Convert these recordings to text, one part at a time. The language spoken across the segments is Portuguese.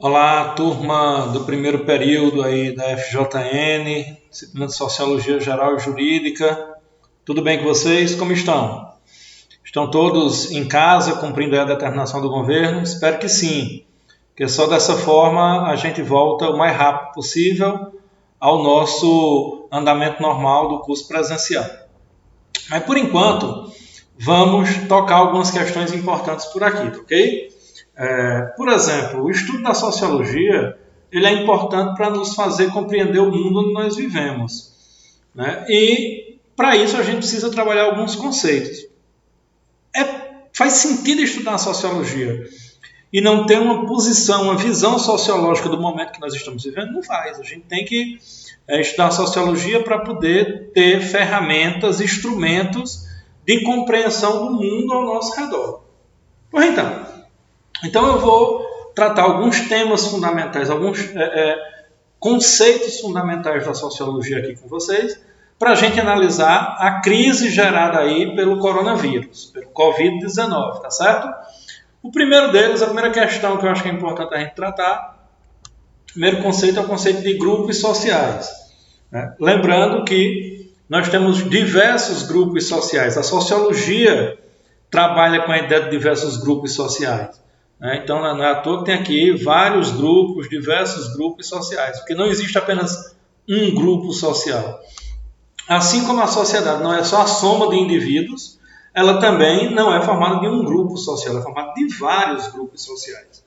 Olá, turma do primeiro período aí da FJN, disciplina de Sociologia Geral e Jurídica. Tudo bem com vocês? Como estão? Estão todos em casa, cumprindo a determinação do governo? Espero que sim, porque só dessa forma a gente volta o mais rápido possível ao nosso andamento normal do curso presencial. Mas, por enquanto, vamos tocar algumas questões importantes por aqui, ok? Por exemplo, o estudo da sociologia ele é importante para nos fazer compreender o mundo onde nós vivemos, né? E, para isso, a gente precisa trabalhar alguns conceitos. Faz sentido estudar a sociologia e não ter uma posição, uma visão sociológica do momento que nós estamos vivendo? Não faz. A gente tem que estudar a sociologia para poder ter ferramentas, instrumentos de compreensão do mundo ao nosso redor. Pois então eu vou tratar alguns temas fundamentais, alguns conceitos fundamentais da sociologia aqui com vocês, para a gente analisar a crise gerada aí pelo coronavírus, pelo Covid-19, tá certo? O primeiro deles, a primeira questão que eu acho que é importante a gente tratar, o primeiro conceito é o conceito de grupos sociais, né? Lembrando que nós temos diversos grupos sociais. A sociologia trabalha com a ideia de diversos grupos sociais. Então, não é à toa que tem aqui vários grupos, diversos grupos sociais, porque não existe apenas um grupo social. Assim como a sociedade não é só a soma de indivíduos, ela também não é formada de um grupo social, ela é formada de vários grupos sociais.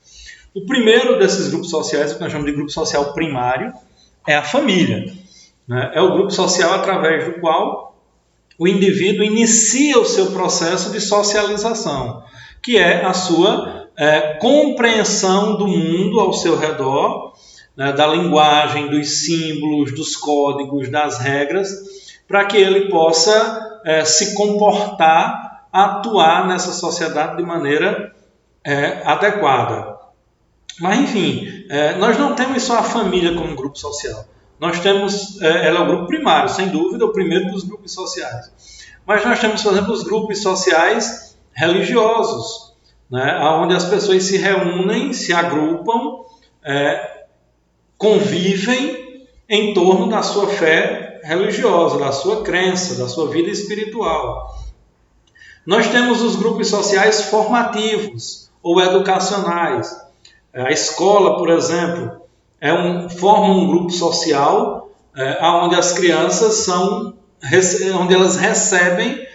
O primeiro desses grupos sociais, o que nós chamamos de grupo social primário, é a família. É o grupo social através do qual o indivíduo inicia o seu processo de socialização, que é a sua compreensão do mundo ao seu redor, né, da linguagem, dos símbolos, dos códigos, das regras, para que ele possa se comportar, atuar nessa sociedade de maneira adequada. Mas, enfim, nós não temos só a família como grupo social. Nós temos, ela é o grupo primário, sem dúvida, o primeiro dos grupos sociais. Mas nós temos, por exemplo, os grupos sociais religiosos, né, onde as pessoas se reúnem, se agrupam, convivem em torno da sua fé religiosa, da sua crença, da sua vida espiritual. Nós temos os grupos sociais formativos ou educacionais. A escola, por exemplo, forma um grupo social onde as crianças onde elas recebem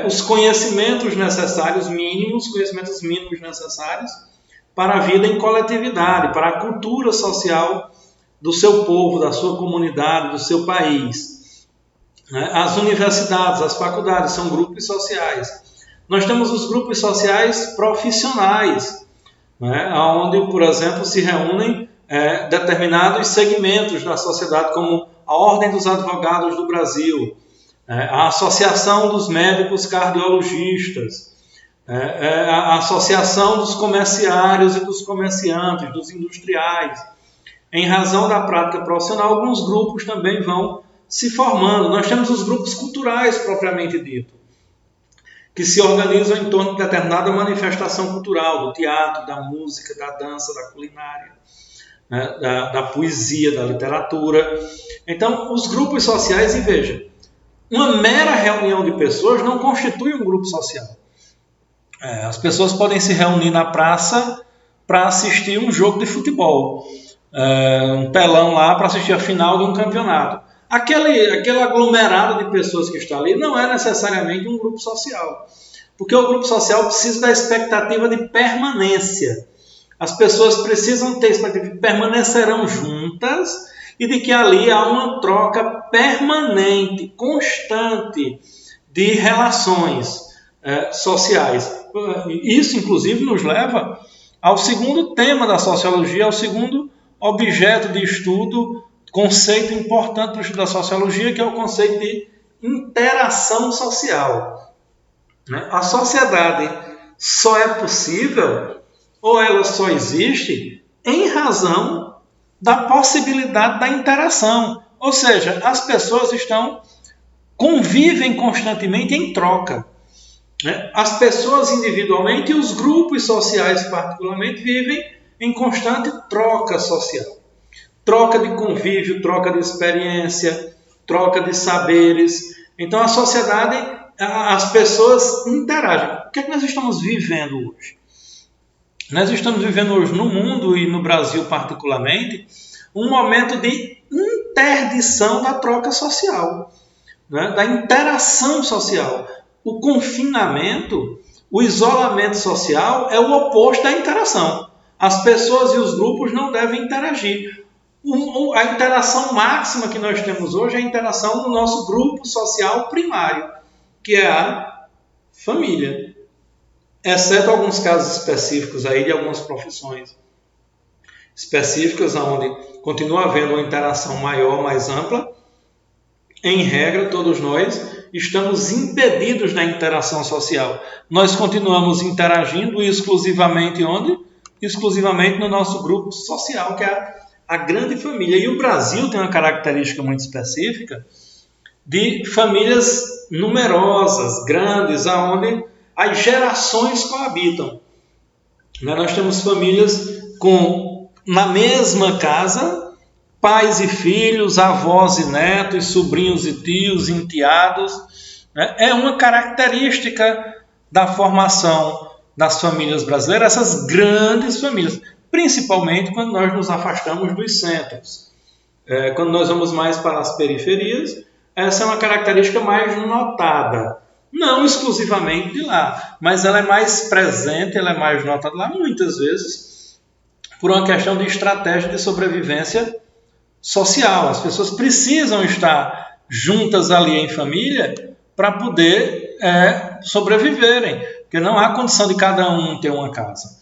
os conhecimentos necessários, conhecimentos mínimos necessários para a vida em coletividade, para a cultura social do seu povo, da sua comunidade, do seu país. As universidades, as faculdades são grupos sociais. Nós temos os grupos sociais profissionais, onde, por exemplo, se reúnem determinados segmentos da sociedade, como a Ordem dos Advogados do Brasil, a Associação dos Médicos Cardiologistas, a Associação dos Comerciários e dos Comerciantes, dos Industriais. Em razão da prática profissional, alguns grupos também vão se formando. Nós temos os grupos culturais, propriamente dito, que se organizam em torno de determinada manifestação cultural, do teatro, da música, da dança, da culinária, da poesia, da literatura. Então, os grupos sociais, e veja, uma mera reunião de pessoas não constitui um grupo social. As pessoas podem se reunir na praça para assistir um jogo de futebol, um telão lá para assistir a final de um campeonato. Aquele aglomerado de pessoas que está ali não é necessariamente um grupo social, porque o grupo social precisa da expectativa de permanência. As pessoas precisam ter expectativa de que permanecerão juntas e de que ali há uma troca permanente, constante de relações sociais. Isso, inclusive, nos leva ao segundo tema da sociologia, ao segundo objeto de estudo, conceito importante para o estudo da sociologia, que é o conceito de interação social. A sociedade só é possível, ou ela só existe, em razão da possibilidade da interação. Ou seja, as pessoas convivem constantemente em troca. As pessoas individualmente e os grupos sociais particularmente vivem em constante troca social. Troca de convívio, troca de experiência, troca de saberes. Então a sociedade, as pessoas interagem. O que é que nós estamos vivendo hoje? Nós estamos vivendo hoje no mundo e no Brasil particularmente um momento de interdição da troca social, né? Da interação social. O confinamento, o isolamento social é o oposto da interação. As pessoas e os grupos não devem interagir. A interação máxima que nós temos hoje é a interação no nosso grupo social primário, que é a família. Exceto alguns casos específicos aí de algumas profissões específicas, onde continua havendo uma interação maior, mais ampla. Em regra, todos nós estamos impedidos da interação social. Nós continuamos interagindo exclusivamente onde? Exclusivamente no nosso grupo social, que é a grande família. E o Brasil tem uma característica muito específica de famílias numerosas, grandes, onde as gerações coabitam. Nós temos famílias na mesma casa, pais e filhos, avós e netos, sobrinhos e tios, enteados. É uma característica da formação das famílias brasileiras, essas grandes famílias, principalmente quando nós nos afastamos dos centros. Quando nós vamos mais para as periferias, essa é uma característica mais notada. Não exclusivamente de lá, mas ela é mais presente, ela é mais notada lá, muitas vezes, por uma questão de estratégia de sobrevivência social. As pessoas precisam estar juntas ali em família para poder sobreviverem, porque não há condição de cada um ter uma casa.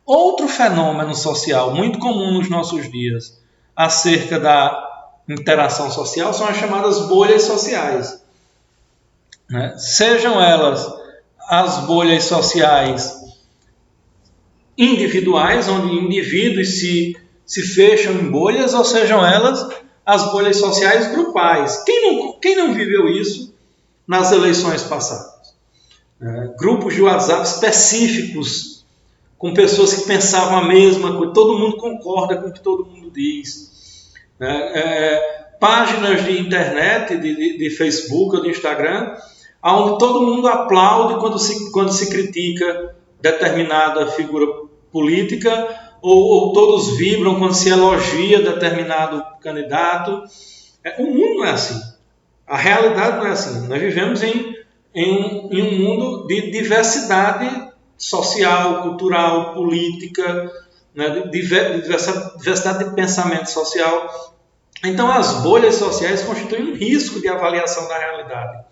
Outro fenômeno social muito comum nos nossos dias acerca da interação social são as chamadas bolhas sociais. Sejam elas as bolhas sociais individuais, onde indivíduos se fecham em bolhas, ou sejam elas as bolhas sociais grupais. Quem não viveu isso nas eleições passadas? Grupos de WhatsApp específicos, com pessoas que pensavam a mesma coisa, todo mundo concorda com o que todo mundo diz. Páginas de internet, de Facebook ou de Instagram, onde todo mundo aplaude quando se critica determinada figura política, ou todos vibram quando se elogia determinado candidato. O mundo não é assim. A realidade não é assim. Nós vivemos em um mundo de diversidade social, cultural, política, de diversidade de pensamento social. Então, as bolhas sociais constituem um risco de avaliação da realidade,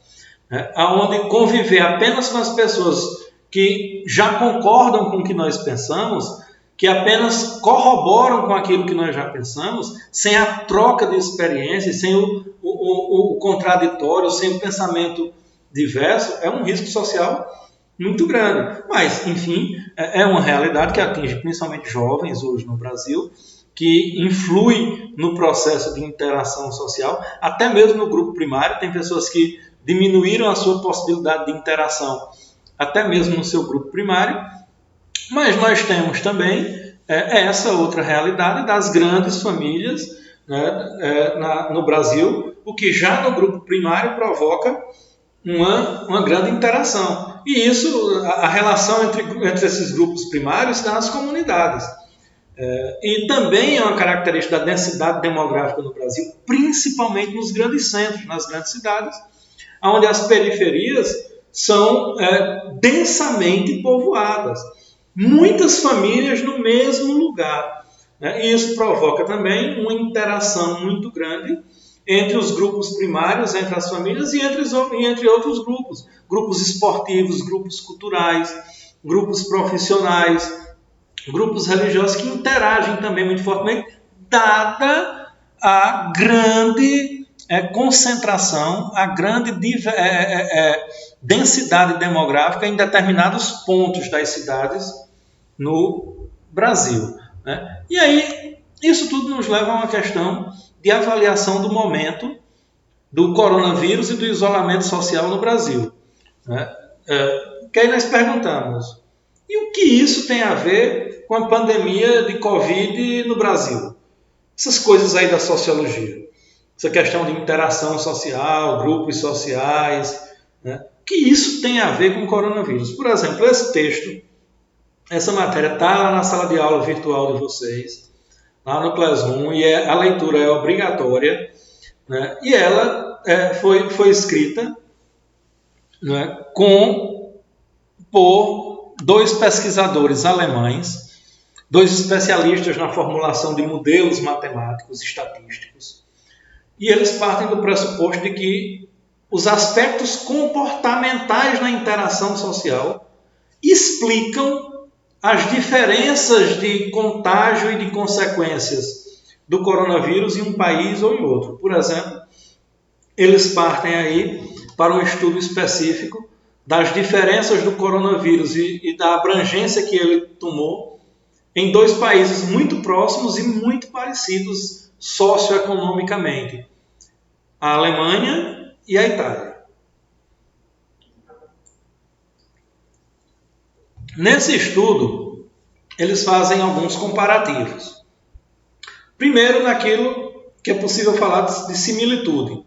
onde conviver apenas com as pessoas que já concordam com o que nós pensamos, que apenas corroboram com aquilo que nós já pensamos, sem a troca de experiências, sem o contraditório, sem o pensamento diverso, é um risco social muito grande. Mas, enfim, é uma realidade que atinge principalmente jovens hoje no Brasil, que influi no processo de interação social, até mesmo no grupo primário. Tem pessoas que diminuíram a sua possibilidade de interação, até mesmo no seu grupo primário. Mas nós temos também essa outra realidade das grandes famílias, no Brasil, o que já no grupo primário provoca uma grande interação. E isso, a relação entre esses grupos primários está nas comunidades. E também é uma característica da densidade demográfica no Brasil, principalmente nos grandes centros, nas grandes cidades, onde as periferias são densamente povoadas. Muitas famílias no mesmo lugar. E isso provoca também uma interação muito grande entre os grupos primários, entre as famílias e entre outros grupos. Grupos esportivos, grupos culturais, grupos profissionais, grupos religiosos que interagem também muito fortemente, dada a grande concentração, a grande densidade demográfica em determinados pontos das cidades no Brasil. E aí, isso tudo nos leva a uma questão de avaliação do momento do coronavírus e do isolamento social no Brasil. Que aí nós perguntamos, E o que isso tem a ver com a pandemia de Covid no Brasil? Essas coisas aí da sociologia. Essa questão de interação social, grupos sociais, né? O que isso tem a ver com o coronavírus? Por exemplo, esse texto, essa matéria está lá na sala de aula virtual de vocês, lá no Classroom, e a leitura é obrigatória, né? E ela foi escrita, né, por dois pesquisadores alemães, dois especialistas na formulação de modelos matemáticos estatísticos, e eles partem do pressuposto de que os aspectos comportamentais na interação social explicam as diferenças de contágio e de consequências do coronavírus em um país ou em outro. Por exemplo, eles partem aí para um estudo específico das diferenças do coronavírus e da abrangência que ele tomou em dois países muito próximos e muito parecidos socioeconomicamente, a Alemanha e a Itália. Nesse estudo, eles fazem alguns comparativos. Primeiro, naquilo que é possível falar de similitude.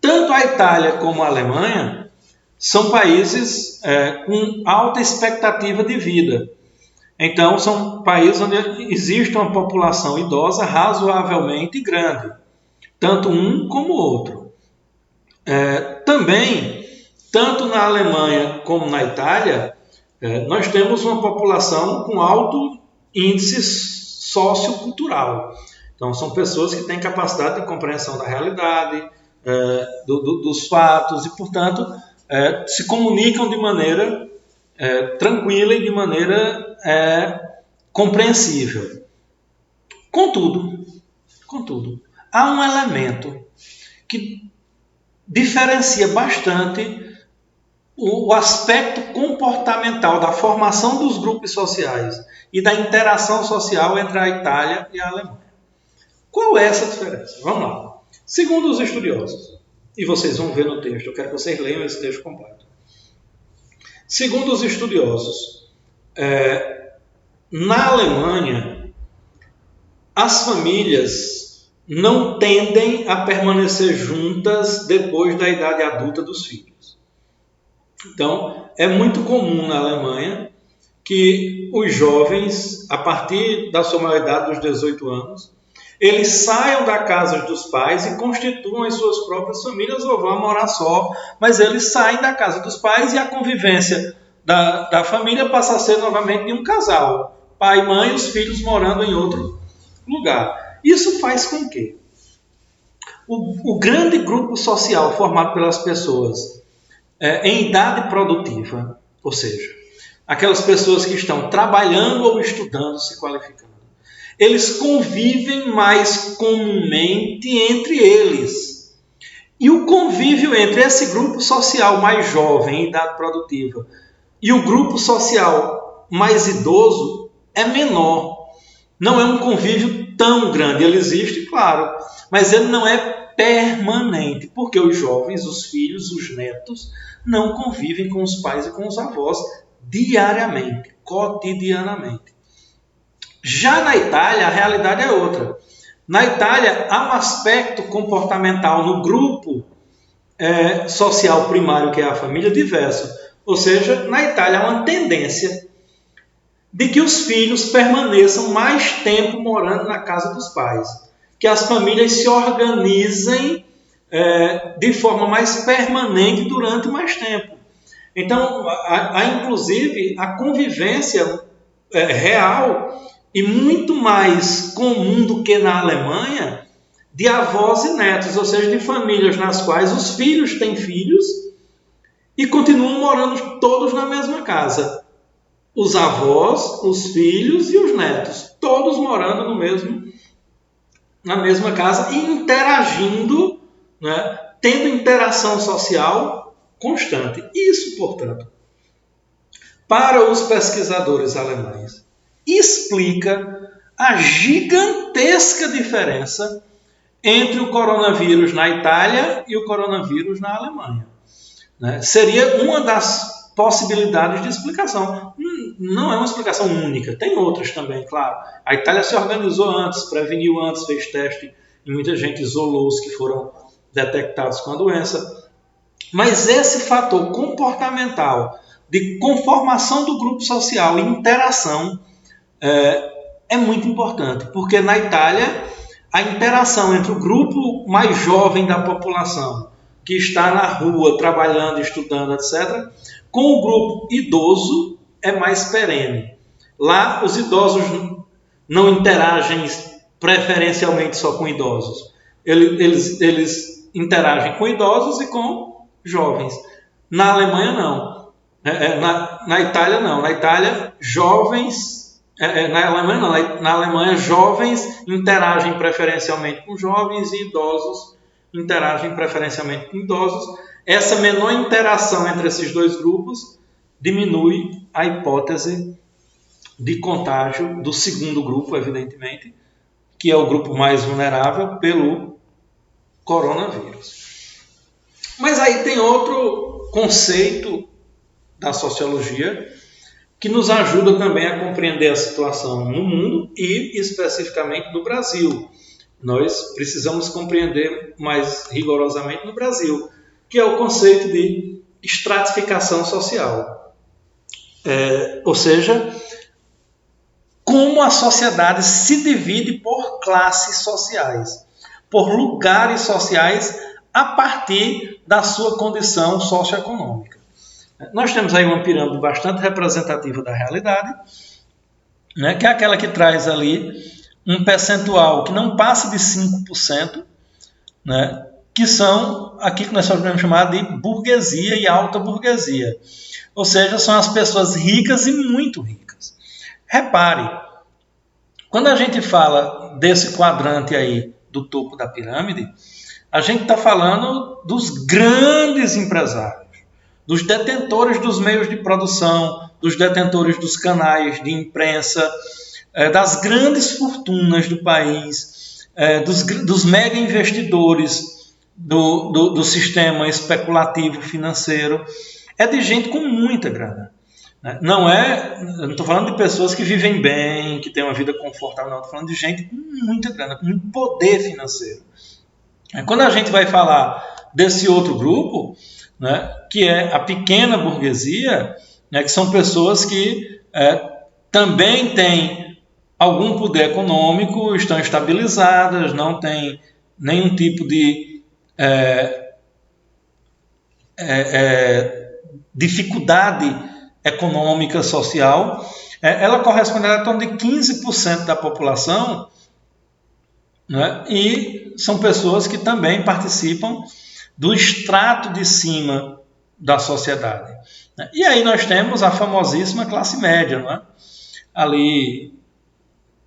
Tanto a Itália como a Alemanha são países com alta expectativa de vida. Então, são países onde existe uma população idosa razoavelmente grande, tanto um como o outro. Também, tanto na Alemanha como na Itália, nós temos uma população com alto índice sociocultural. Então, são pessoas que têm capacidade de compreensão da realidade, dos fatos e, portanto, se comunicam de maneira tranquila e de maneira compreensível. Contudo, há um elemento que diferencia bastante o aspecto comportamental da formação dos grupos sociais e da interação social entre a Itália e a Alemanha. Qual é essa diferença? Vamos lá. Segundo os estudiosos, e vocês vão ver no texto, eu quero que vocês leiam esse texto completo. Segundo os estudiosos, na Alemanha, as famílias não tendem a permanecer juntas depois da idade adulta dos filhos. Então, é muito comum na Alemanha que os jovens, a partir da sua maioridade, dos 18 anos, eles saiam da casa dos pais e constituam as suas próprias famílias ou vão morar só, mas eles saem da casa dos pais e a convivência da família passa a ser novamente de um casal, pai, mãe e os filhos morando em outro lugar. Isso faz com que o grande grupo social formado pelas pessoas em idade produtiva, ou seja, aquelas pessoas que estão trabalhando ou estudando, se qualificando, eles convivem mais comumente entre eles. E o convívio entre esse grupo social mais jovem, em idade produtiva, e o grupo social mais idoso é menor. Não é um convívio tão grande. Ele existe, claro, mas ele não é permanente, porque os jovens, os filhos, os netos, não convivem com os pais e com os avós diariamente, cotidianamente. Já na Itália, a realidade é outra. Na Itália, há um aspecto comportamental no grupo social primário, que é a família, diverso. Ou seja, na Itália há uma tendência de que os filhos permaneçam mais tempo morando na casa dos pais, que as famílias se organizem de forma mais permanente durante mais tempo. Então, há inclusive a convivência real e muito mais comum do que na Alemanha, de avós e netos, ou seja, de famílias nas quais os filhos têm filhos e continuam morando todos na mesma casa. Os avós, os filhos e os netos, todos morando na mesma casa e interagindo, né, tendo interação social constante. Isso, portanto, para os pesquisadores alemães, explica a gigantesca diferença entre o coronavírus na Itália e o coronavírus na Alemanha. Seria uma das possibilidades de explicação. Não é uma explicação única, tem outras também, claro. A Itália se organizou antes, preveniu antes, fez teste e muita gente isolou os que foram detectados com a doença. Mas esse fator comportamental de conformação do grupo social e interação é muito importante, porque na Itália a interação entre o grupo mais jovem da população, que está na rua trabalhando, estudando, etc., com o grupo idoso é mais perene. Lá os idosos não interagem preferencialmente só com idosos. Eles interagem com idosos e com jovens. Na Alemanha não. Na Itália não. Na Itália, jovens... na Alemanha não. Na Alemanha, jovens interagem preferencialmente com jovens e idosos interagem preferencialmente com idosos. Essa menor interação entre esses dois grupos diminui a hipótese de contágio do segundo grupo, evidentemente, que é o grupo mais vulnerável pelo coronavírus. Mas aí tem outro conceito da sociologia que nos ajuda também a compreender a situação no mundo e especificamente no Brasil. Nós precisamos compreender mais rigorosamente no Brasil, que é o conceito de estratificação social. Ou seja, como a sociedade se divide por classes sociais, por lugares sociais a partir da sua condição socioeconômica. Nós temos aí uma pirâmide bastante representativa da realidade, né, que é aquela que traz ali um percentual que não passa de 5%, né, que são aqui que nós podemos chamar de burguesia e alta burguesia. Ou seja, são as pessoas ricas e muito ricas. Repare, quando a gente fala desse quadrante aí do topo da pirâmide, a gente está falando dos grandes empresários, dos detentores dos meios de produção, dos detentores dos canais de imprensa, das grandes fortunas do país, dos mega investidores do sistema especulativo financeiro. É de gente com muita grana. Eu não estou falando de pessoas que vivem bem, que têm uma vida confortável, não. Estou falando de gente com muita grana, com muito poder financeiro. Quando a gente vai falar desse outro grupo, né, que é a pequena burguesia, né, que são pessoas que também têm algum poder econômico, estão estabilizadas, não têm nenhum tipo de dificuldade econômica, social, ela corresponde a torno de 15% da população, né? E são pessoas que também participam do extrato de cima da sociedade. E aí nós temos a famosíssima classe média, né? Ali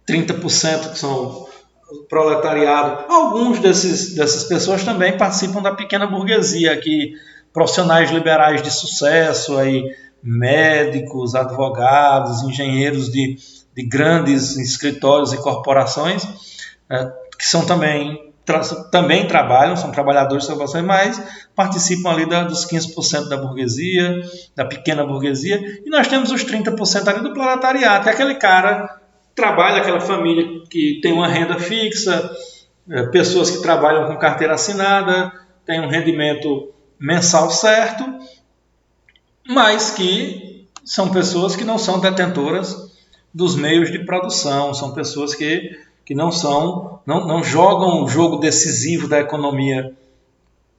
30% que são o proletariado. Alguns dessas pessoas também participam da pequena burguesia, aqui profissionais liberais de sucesso, aí, médicos, advogados, engenheiros de grandes escritórios e corporações, que são também trabalham, são trabalhadores de corporações, mas participam ali dos 15% da burguesia, da pequena burguesia, e nós temos os 30% ali do proletariado, que é aquele cara que trabalha, aquela família que tem uma renda fixa, pessoas que trabalham com carteira assinada, tem um rendimento mensal certo, mas que são pessoas que não são detentoras dos meios de produção, são pessoas que não jogam o jogo decisivo da economia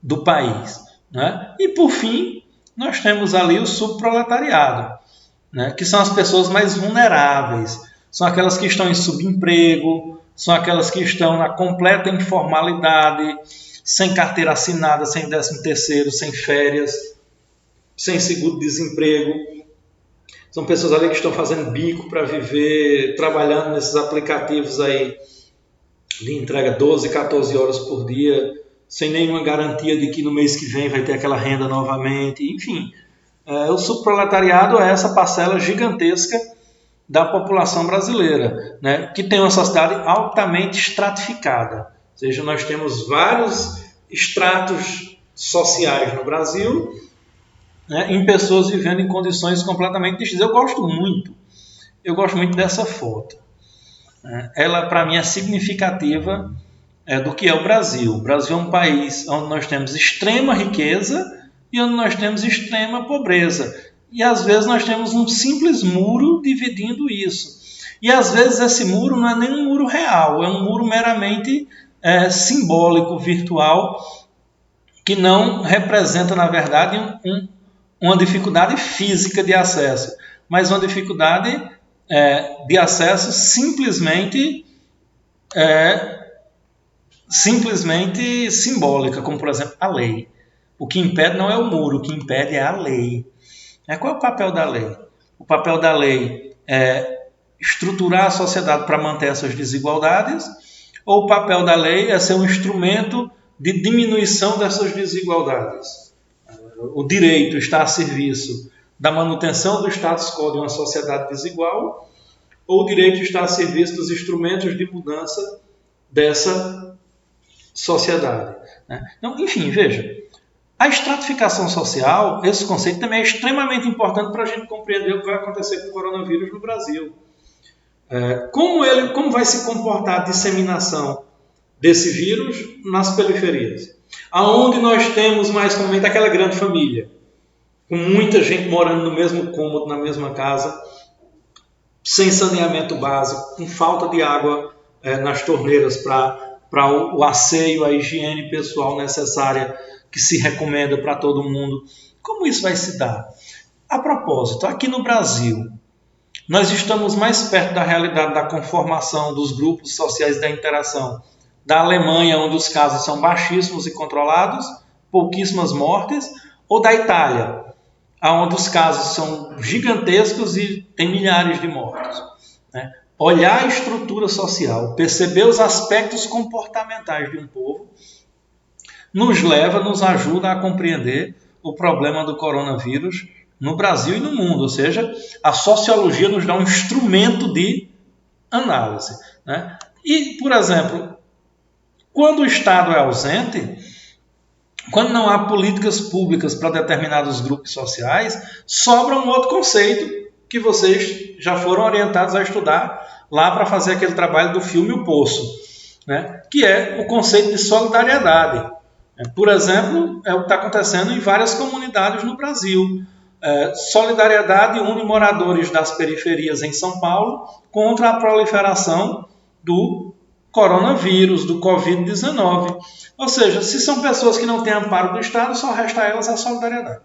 do país, né? E por fim, nós temos ali o subproletariado, né? Que são as pessoas mais vulneráveis, são aquelas que estão em subemprego, são aquelas que estão na completa informalidade, sem carteira assinada, sem 13º, sem férias, sem seguro-desemprego. São pessoas ali que estão fazendo bico para viver, trabalhando nesses aplicativos aí de entrega 12, 14 horas por dia, sem nenhuma garantia de que no mês que vem vai ter aquela renda novamente. Enfim, o subproletariado é essa parcela gigantesca da população brasileira, né, que tem uma sociedade altamente estratificada. Ou seja, nós temos vários estratos sociais no Brasil, né, em pessoas vivendo em condições completamente distintas. Eu gosto muito dessa foto. Ela, para mim, é significativa do que é o Brasil. O Brasil é um país onde nós temos extrema riqueza e onde nós temos extrema pobreza. E às vezes nós temos um simples muro dividindo isso. E às vezes esse muro não é nem um muro real, é um muro meramente simbólico, virtual, que não representa, na verdade, uma dificuldade física de acesso, mas uma dificuldade de acesso simplesmente simbólica, como, por exemplo, a lei. O que impede não é o muro, o que impede é a lei. Qual é o papel da lei? O papel da lei é estruturar a sociedade para manter essas desigualdades, ou o papel da lei é ser um instrumento de diminuição dessas desigualdades? O direito está a serviço da manutenção do status quo de uma sociedade desigual, ou o direito está a serviço dos instrumentos de mudança dessa sociedade? Então, enfim, veja, a estratificação social, esse conceito também é extremamente importante para a gente compreender o que vai acontecer com o coronavírus no Brasil. Como vai se comportar a disseminação desse vírus nas periferias? Aonde nós temos mais comumente aquela grande família, com muita gente morando no mesmo cômodo, na mesma casa, sem saneamento básico, com falta de água nas torneiras para o asseio, a higiene pessoal necessária que se recomenda para todo mundo. Como isso vai se dar? A propósito, aqui no Brasil, nós estamos mais perto da realidade da conformação dos grupos sociais da interação da Alemanha, onde os casos são baixíssimos e controlados, pouquíssimas mortes, ou da Itália, onde os casos são gigantescos e tem milhares de mortos. Olhar a estrutura social, perceber os aspectos comportamentais de um povo, nos ajuda a compreender o problema do coronavírus no Brasil e no mundo. Ou seja, a sociologia nos dá um instrumento de análise. E, por exemplo, quando o Estado é ausente, quando não há políticas públicas para determinados grupos sociais, sobra um outro conceito que vocês já foram orientados a estudar lá para fazer aquele trabalho do filme O Poço, que é o conceito de solidariedade. Por exemplo, é o que está acontecendo em várias comunidades no Brasil. Solidariedade une moradores das periferias em São Paulo contra a proliferação do coronavírus, do Covid-19. Ou seja, se são pessoas que não têm amparo do Estado, só resta a elas a solidariedade.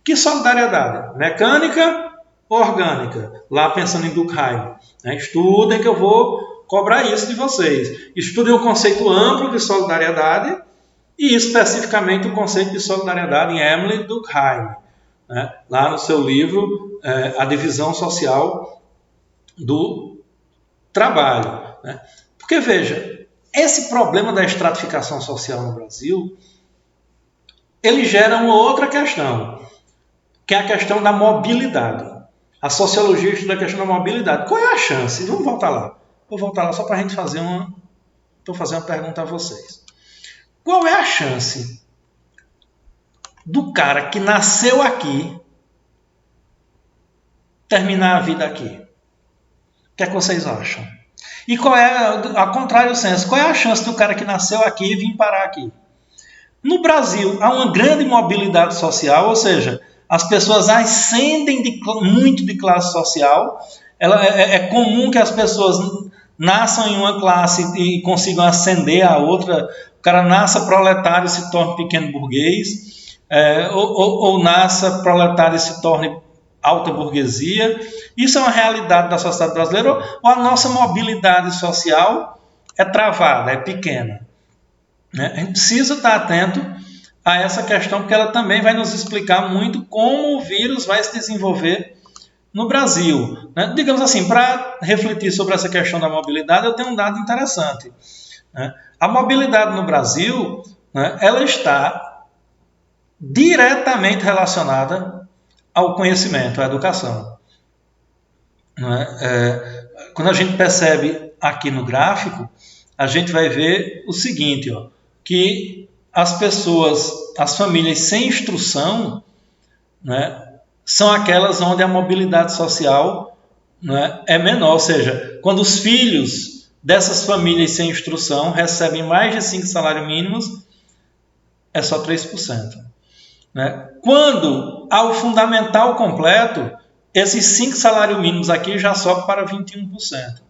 Que solidariedade? Mecânica ou orgânica? Lá pensando em Durkheim. Estudem que eu vou cobrar isso de vocês. Estudem o conceito amplo de solidariedade e especificamente o conceito de solidariedade em Emile Durkheim, lá no seu livro A Divisão Social do Trabalho. Porque, veja, esse problema da estratificação social no Brasil, ele gera uma outra questão, que é a questão da mobilidade. A sociologia estuda a questão da mobilidade. Qual é a chance? Vamos voltar lá. Vou voltar lá só para a gente fazer uma pergunta a vocês. Qual é a chance do cara que nasceu aqui terminar a vida aqui? O que é que vocês acham? E qual é, ao contrário do senso, qual é a chance do cara que nasceu aqui vir parar aqui? No Brasil, há uma grande mobilidade social, ou seja, as pessoas ascendem muito de classe social. É comum que as pessoas nasçam em uma classe e consigam ascender a outra. O cara nasça proletário e se torne pequeno burguês, ou nasça proletário e se torne alta burguesia. Isso é uma realidade da sociedade brasileira, ou a nossa mobilidade social é travada, é pequena? A gente precisa estar atento a essa questão, porque ela também vai nos explicar muito como o vírus vai se desenvolver no Brasil. Digamos assim, para refletir sobre essa questão da mobilidade, eu tenho um dado interessante. A mobilidade no Brasil, ela está diretamente relacionada ao conhecimento, à educação. Quando a gente percebe aqui no gráfico, a gente vai ver o seguinte, que as pessoas, as famílias sem instrução, né, são aquelas onde a mobilidade social, né, é menor, ou seja, quando os filhos dessas famílias sem instrução recebem mais de 5 salários mínimos, é só 3%. Né? Quando há o fundamental completo, esses 5 salários mínimos aqui já sobem para 21%.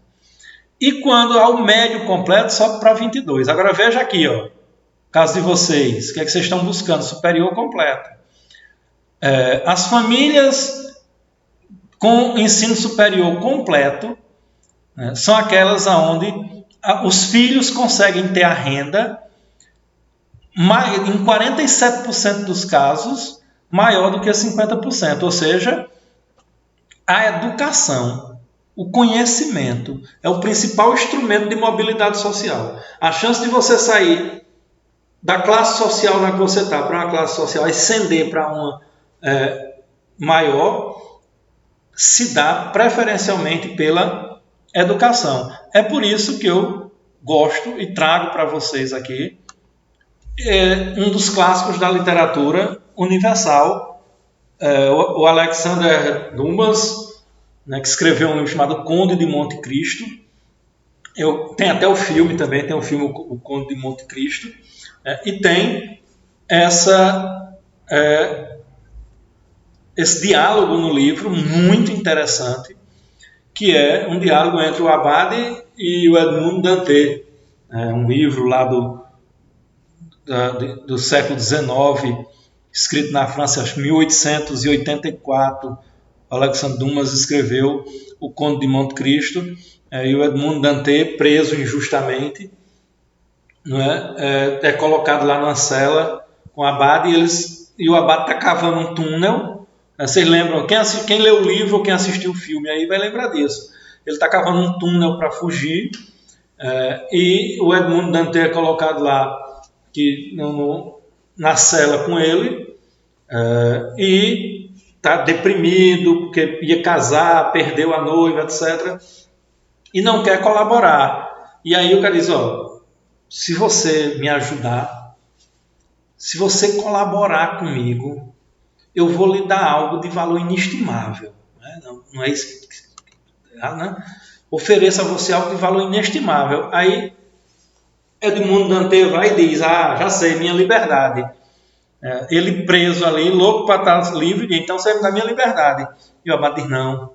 E quando há o médio completo, sobe para 22%. Agora veja aqui, ó, caso de vocês, o que é que vocês estão buscando? Superior completo. As famílias com ensino superior completo, né, são aquelas onde os filhos conseguem ter a renda, em 47% dos casos, maior do que 50%. Ou seja, a educação, o conhecimento, é o principal instrumento de mobilidade social. A chance de você sair da classe social na que você está para uma classe social, ascender para uma maior, se dá preferencialmente pela educação. É por isso que eu gosto e trago para vocês aqui um dos clássicos da literatura universal, o Alexander Dumas, né, que escreveu um livro chamado Conde de Monte Cristo. Tem até o filme também, tem o filme O Conde de Monte Cristo, e tem esse diálogo no livro muito interessante, que é um diálogo entre o Abade e o Edmond Dantès, um livro lá do século XIX, escrito na França em 1884. Alexandre Dumas escreveu O Conde de Monte Cristo, e o Edmond Dantès, preso injustamente, não é colocado lá numa cela com o Abade, e o Abade está cavando um túnel. Vocês lembram? Quem leu o livro ou quem assistiu o filme aí vai lembrar disso. Ele está cavando um túnel para fugir, e o Edmond Dantès é colocado lá na cela com ele, e está deprimido porque ia casar, perdeu a noiva, etc. E não quer colaborar. E aí o cara diz, se você me ajudar, se você colaborar comigo, eu vou lhe dar algo de valor inestimável. Não é isso que né? Ofereço a você algo de valor inestimável. Aí Edmond Dantès vai e diz, já sei, minha liberdade. Ele preso ali, louco para estar livre, então você me dá minha liberdade. E o Abade diz, não.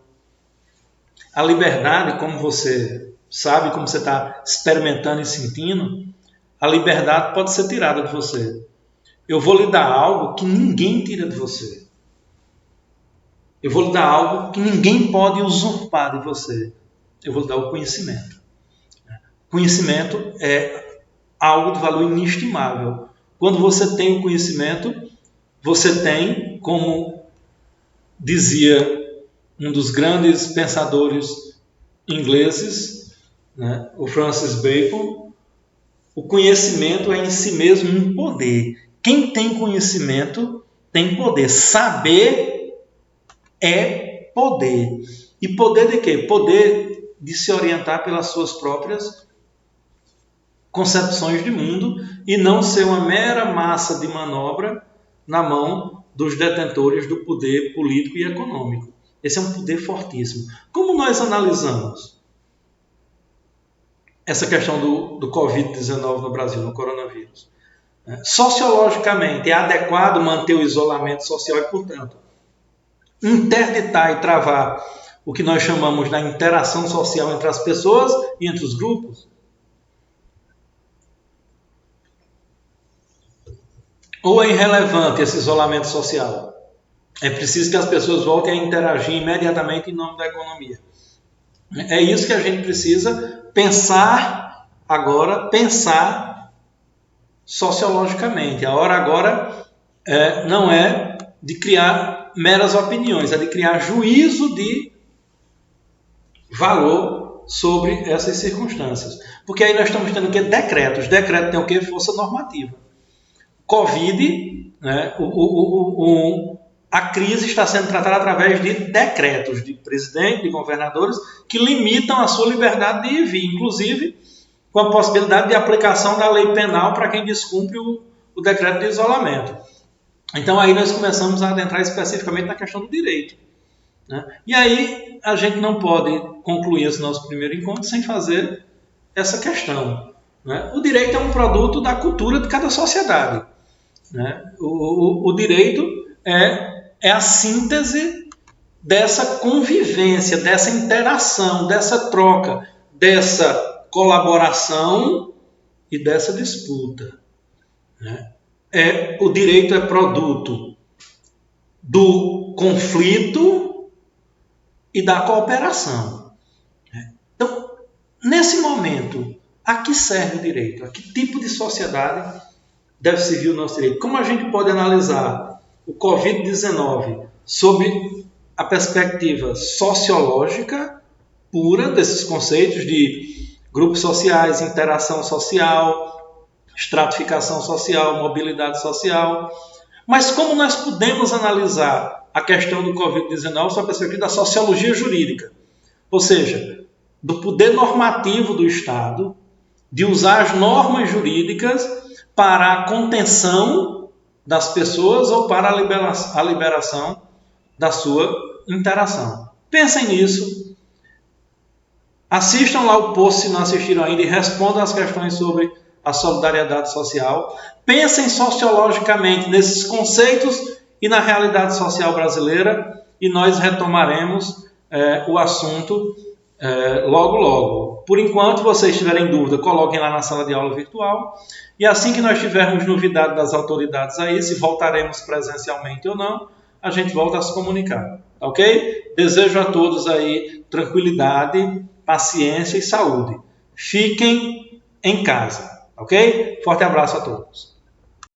A liberdade, como você sabe, como você está experimentando e sentindo, a liberdade pode ser tirada de você. Eu vou lhe dar algo que ninguém tira de você. Eu vou lhe dar algo que ninguém pode usurpar de você. Eu vou lhe dar o conhecimento. Conhecimento é algo de valor inestimável. Quando você tem o conhecimento, você tem, como dizia um dos grandes pensadores ingleses, né, o Francis Bacon, o conhecimento é em si mesmo um poder. Quem tem conhecimento tem poder. Saber é poder. E poder de quê? Poder de se orientar pelas suas próprias concepções de mundo e não ser uma mera massa de manobra na mão dos detentores do poder político e econômico. Esse é um poder fortíssimo. Como nós analisamos essa questão do Covid-19 no Brasil, no coronavírus? Sociologicamente, é adequado manter o isolamento social e, portanto, interditar e travar o que nós chamamos da interação social entre as pessoas e entre os grupos? Ou é irrelevante esse isolamento social? É preciso que as pessoas voltem a interagir imediatamente em nome da economia. É isso que a gente precisa pensar agora, pensar sociologicamente. A hora agora não é de criar meras opiniões, é de criar juízo de valor sobre essas circunstâncias. Porque aí nós estamos tendo o quê? Decretos. Decreto tem o quê? Força normativa. Covid, né, a crise está sendo tratada através de decretos de presidente, de governadores, que limitam a sua liberdade de ir e vir, inclusive com a possibilidade de aplicação da lei penal para quem descumpre o decreto de isolamento. Então aí nós começamos a adentrar especificamente na questão do direito, né? E aí a gente não pode concluir esse nosso primeiro encontro sem fazer essa questão, né? O direito é um produto da cultura de cada sociedade, né? O direito é a síntese dessa convivência, dessa interação, dessa troca, dessa colaboração e dessa disputa, né? O direito é produto do conflito e da cooperação. Então, nesse momento, a que serve o direito? A que tipo de sociedade deve servir o nosso direito? Como a gente pode analisar o Covid-19 sob a perspectiva sociológica pura desses conceitos de grupos sociais, interação social, estratificação social, mobilidade social. Mas como nós podemos analisar a questão do Covid-19 sob a perspectiva da sociologia jurídica? Ou seja, do poder normativo do Estado, de usar as normas jurídicas para a contenção das pessoas ou para a liberação da sua interação. Pensem nisso. Assistam lá o post se não assistiram ainda e respondam as questões sobre a solidariedade social. Pensem sociologicamente nesses conceitos e na realidade social brasileira e nós retomaremos o assunto logo, logo. Por enquanto, vocês tiverem dúvida, coloquem lá na sala de aula virtual e assim que nós tivermos novidade das autoridades aí, se voltaremos presencialmente ou não, a gente volta a se comunicar, ok? Desejo a todos aí tranquilidade, paciência e saúde. Fiquem em casa. Ok? Forte abraço a todos.